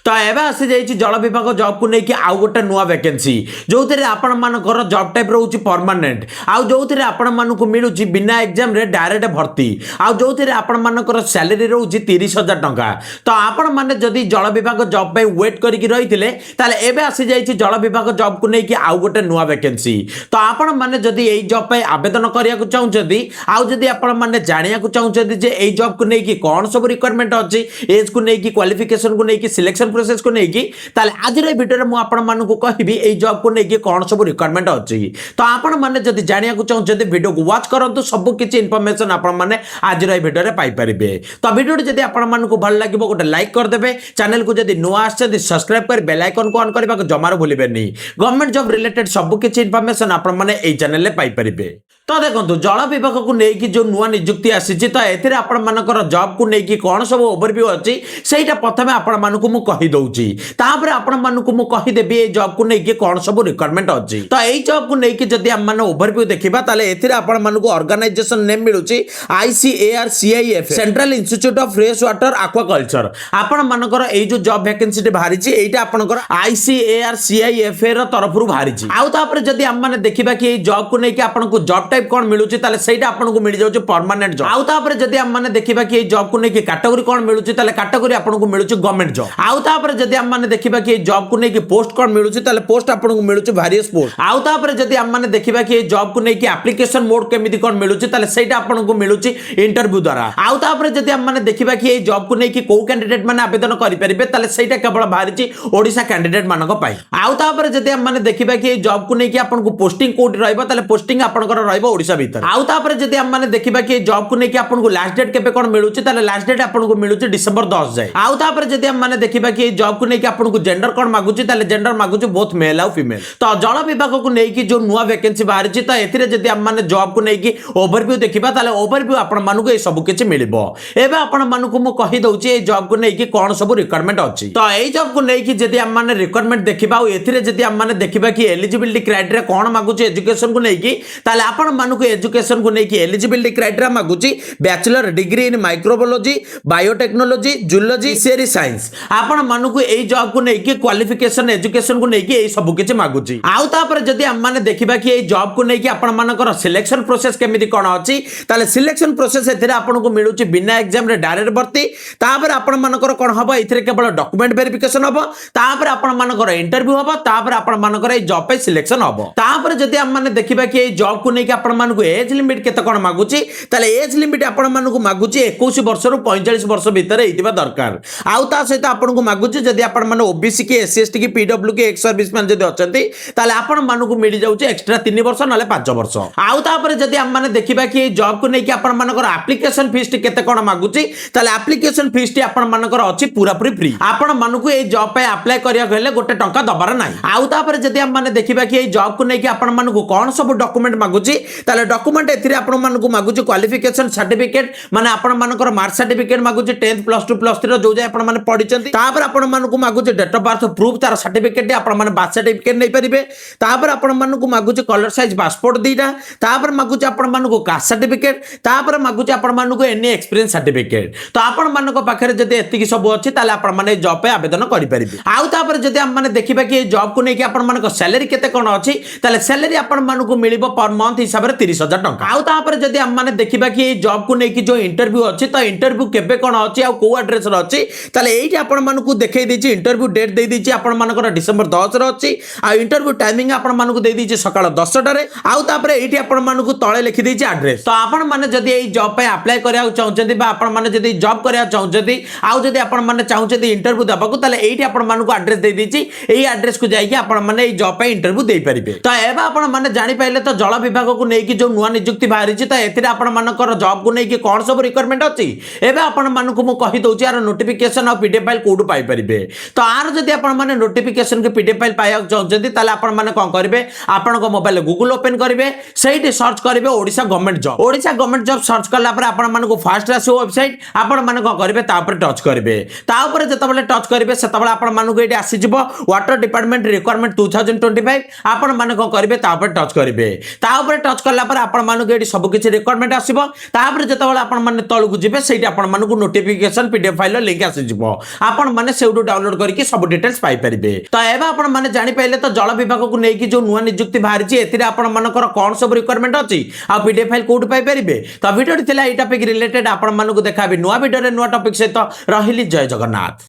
तो एबे आसी जाइछि जल विभाग जॉब को लेके आउ गोटे नुआ वैकेंसी जो थे आपण मानकर जॉब टाइप रोचे परमानेंट आउ जो थे आपण मानक मिलूँ बिना एग्जाम रे डायरेक्ट भर्ती आउ जो थे आपण मानकर सैलरी रोचे 30,000 टंका। तो आपण माने जदि जल विभाग जॉब पे वेट करके रही एबे आसी जाइछि जल विभाग जॉब को लेके आउ गोटे नुआ वैकेंसी। तो आपण माने जदि एई जॉब पे आवेदन करिया को चाहुचंदी आउ जदि आपण माने जानिया को चाहुचंदी जे एई जॉब को लेके कोन सब रिक्वायरमेंट अछि एज को लेके क्वालिफिकेशन को लेके सिलेक्शन प्रोसेस को लेकिन आज भिडियो में आपण मानक कहबी ए जॉब को लेकिन कौन सब रिक्वायरमेंट अच्छी। तो आपण मैंने जब जाना चाहते वीडियो को वॉच करूँ सब किसी इनफॉरमेशन आपण मैंने आज भिडियो में पाइपर। तो वीडियो जब आपण भल लगे गोटे लाइक करदे चैनल को जब नुआ सब्सक्राइब कर बेल आइकन को ऑन करने जमार भूलें। गवर्नमेंट जॉब रिलेटेड सब किसी इनफॉरमेशन आपण मैंने यही चैनल में पाइपर। तो देखो जल विभाग को लेकिन जो नुआ नियुक्ति आसी तो एथिरे आपण मानकर जॉब को लेकिन कौन सब ओवरव्यू अच्छी सेटा प्रथम आपण मानक मु कहि दउची तापर आपण मानक मु कहि देबी ए जॉब को लेकिन कौन सब रिक्वायरमेंट अच्छी। तो एई जॉब को लेकिन जदि हम माने ओवरव्यू देखिबा ताले एथिरे आपण मानक ऑर्गेनाइजेशन नेम मिलुची ICARCIF central institute of fresh water aquaculture. आपण मानकर एई जो जॉब वैकेंसी टे बाहरिची एटा आपनकर ICARCIF र तरफरु बाहरिची। आउ तापर जदि हम माने देखिबा कि एई जॉब को लेकिन आपनको जॉब टाइप कोन मिलुची ताले सेटा आपनको मिल जाउची परमानेंट जॉब। आउ तापर जदि हम माने देखिबा कि एई जॉब को लेकिन कैटेगरी कोन मिलुची ताले कैटेगरी आपनको मिलुची गवर्नमेंट जॉब। आउ तापर जदि हम माने देखिबा कि एई जॉब को लेकिन पोस्ट कोन मिलुची ताले पोस्ट आपनको मिलुची वेरियस पोस्ट। आउ तापर जदि हम माने देखिबा कि एई जॉब को लेकिन एप्लीकेशन मोड केमिति कोन मिलुची ताले सेटा आपनको मिलुची इंटरव्यू द्वारा। आउ तापर जदि हम माने देखिबा कि एई जॉब को लेकिन को कैंडिडेट माने आवेदन करि परिबे ताले सेटा केवल बाहरिची ओडिसा कैंडिडेट मानको पाई। आउ तापर जदि हम माने देखिबा कि एई जॉब को लेकिन आपनको पोस्टिंग कोड रहइबो ताले पोस्टिंग आपनकर रहइबो ओडिसा भीतर। आउ तापर जदि हम माने देखिबा कि जॉब को लेकिन आपनको लास्ट डेट केबे कोन मिलुची ताले लास्ट डेट आपनको मिलुची डिसेंबर 10 जाय। आउ तापर जदि हम माने देखिबा कि जॉब को लेकिन आपनको जेंडर कोन मागुची ताले जेंडर मागुची बोथ मेल और फीमेल। तो जल विभाग को लेकिन जो नुआ वैकेंसी बाहरिची तो एथिरे जदि हम माने जॉब को लेकिन ओवरव्यू देखिबा ताले ओवरव्यू आपण मानकु ए सब किछि मिलिबो। एबे आपण मानकु मु कहि दउची ए जॉब को लेकिन कोन सब रिक्वायरमेंट अछि। तो ए जॉब को लेकिन जदि हम माने रिक्वायरमेंट देखिबा और एथिरे जदि हम माने देखिबा कि एलिजिबिलिटी क्राइटेरिया कोन मागुची एजुकेशन को लेकिन ताले आपण मानकु एजुकेशन को लेकिन एलिजिबिलिटी क्राइटेरिया मागुची bachelor degree in microbiology biotechnology zoology fishery science. आपण मानकु एई जॉब को लेकिन क्वालिफिकेशन एजुकेशन को लेकिन एई सब किछि मागुची। आउ तापर जदि हम माने देखिबा कि एई जॉब को लेकिन आपण मानकर सिलेक्शन प्रोसेस केमिति कोन अछि ताले सिलेक्शन प्रोसेस एथिरे आपनको मिलुची बिना एग्जाम रे डायरेक्ट भर्ती। तापर आपण मानकर कोन हबो एथिरे केवल डॉक्यूमेंट वेरिफिकेशन हबो तापर आपण मानकर इंटरव्यू हबो तापर आपण मानकर एई जॉब पे सिलेक्शन हबो। तापर जदि हम माने देखिबा कि एई जॉब को लेकिन आपण मानकु एज लिमिट केते कोन मागुची ताले एज लिमिट आपण मानकु मागुची 21 वर्ष रु 45 वर्ष भीतर हेतिबा दरकार। आउ ता सहित आपनको मागुची जदि आपण माने ओबीसी के एससी एसटी के पीडब्ल्यू के एक्स सर्विस मैन जदि अछंती ताले आपण मानकु मिल जाउची एक्स्ट्रा 3 वर्ष नले 5 वर्ष। आउ तापर जदि हम माने देखिबा कि एई जॉब को लेकिन आपण मानकर एप्लीकेशन फीस केते कोन मागुची ताले एप्लीकेशन फीस आपण मानकर अछि पूरा पूरी फ्री। आपण मानकु एई जॉब पे अप्लाई करिया गले गोटे टंका दबार नाही। आउ तापर जदि हम माने देखिबा कि एई जॉब को लेकिन आपण मानकु कोन सब डॉक्यूमेंट मागुची ताले डॉक्यूमेंट एथिरे आपण मानकु मागुची क्वालिफिकेशन सर्टिफिकेट माने आपण मानकर मार्क सर्टिफिकेट मागुची 10th +2 +3 जो जे आपण माने पढिचंती। तापर आपण मानकु मागुची डेट ऑफ बर्थ प्रूफ तार सर्टिफिकेट आपण माने बर्थ सर्टिफिकेट नै परिबे। तापर आपण मानकु मागुची कलर साइज पासपोर्ट दीटा तापर मागुची आपण मानकु कास्ट सर्टिफिकेट तापर मागुची आपण मानकु एनी एक्सपीरियंस सर्टिफिकेट। तो आपण मानक पाखरे जदि एतिकी सब अछि ताले आपण माने जॉब पे आवेदन करि परिबे। आउ तापर जदि हम माने देखिबा कि जॉब को नेकी आपण मानक सैलरी केते कोन अछि ताले सैलरी आपण मानकु मिलिबो पर मंथ हिसाब रे 30,000 टंका। आउ तापर जदि हम माने देखिबा कि जॉब को नेकी जो इंटरव्यू अछि तो इंटरव्यू केबे कोन अछि आ को एड्रेस रे अछि ताले एठी आपण मानकु देखै दैछि इंटरव्यू डेट दे दैछि आपण मानकर डिसेंबर 10 रे अछि आ इंटरव्यू टाइमिंग आपण मानकु दे दैछि सकाळ 10 टारे। आउ तापर एठी आपण मानकु तळे लिखि दैछि एड्रेस। तो आपण माने जदि एई जॉब पे अप्लाई करिया चाहउछन्ती बा आपण माने जदि जॉब करिया चाहउछन्ती आउ जदि आपण माने चाहउछन्ती इंटरव्यू दबाकु ताले एठी आपण मानकु एड्रेस दे दैछि एई एड्रेस को जाई कि आपण माने एई जॉब पे इंटरव्यू देई परिबे। तो एबा आपण माने जानि पाइले तो जल विभाग को नेकी जो नुआ नियुक्ति बाहरिछि त एथिरे आपण मानकर जॉब को नेकी कोन सब रिक्वायरमेंट अछि एबे आपण मानकु मु कहि दउछि आर नोटिफिकेशन और पीडीएफ फाइल कोड पाई परिबे। तो आर जदि आपण माने नोटिफिकेशन के पीडीएफ फाइल पाया चाहउछन्ती ताले आपण माने कोन करिवे आपण को मोबाइल गूगल ओपन करिवे सेठी सर्च करिवे ओडिसा गवर्नमेंट जॉब सर्च करला पर आपण मानकु फास्ट आसो वेबसाइट आपण माने कोन करिवे ता पर टच करिवे। ता ऊपर जतबले टच करिवे सेतबले आपण मानकु एठी आसी जिवो वाटर डिपार्टमेंट रिक्वायरमेंट 2025 आपण माने कोन करिवे ता पर टच करिवे। ता ऊपर टच सर्च कलापर आपको ये सबकि रिक्वायरमेंट आसो तापर जो आपने तौक जी से आपको नोटिफिकेशन पीडीएफ फाइल लिंक आसीज आपण मैंने से डाउनलोड करके सब डिटेल्स पाइपर तो एवं आपने जापारे तो जल विभाग को लेकिन जो नुआ नियुक्ति बाहरी एमर कौन सब रिक्वायरमेंट अच्छी आ पीडीएफ फाइल कौट पाइपर तो भिडियो ये टॉपिक रिलेटेड आपको देखा नुआ भिडियो नुआ टॉपिक सहित रही जय जगन्नाथ।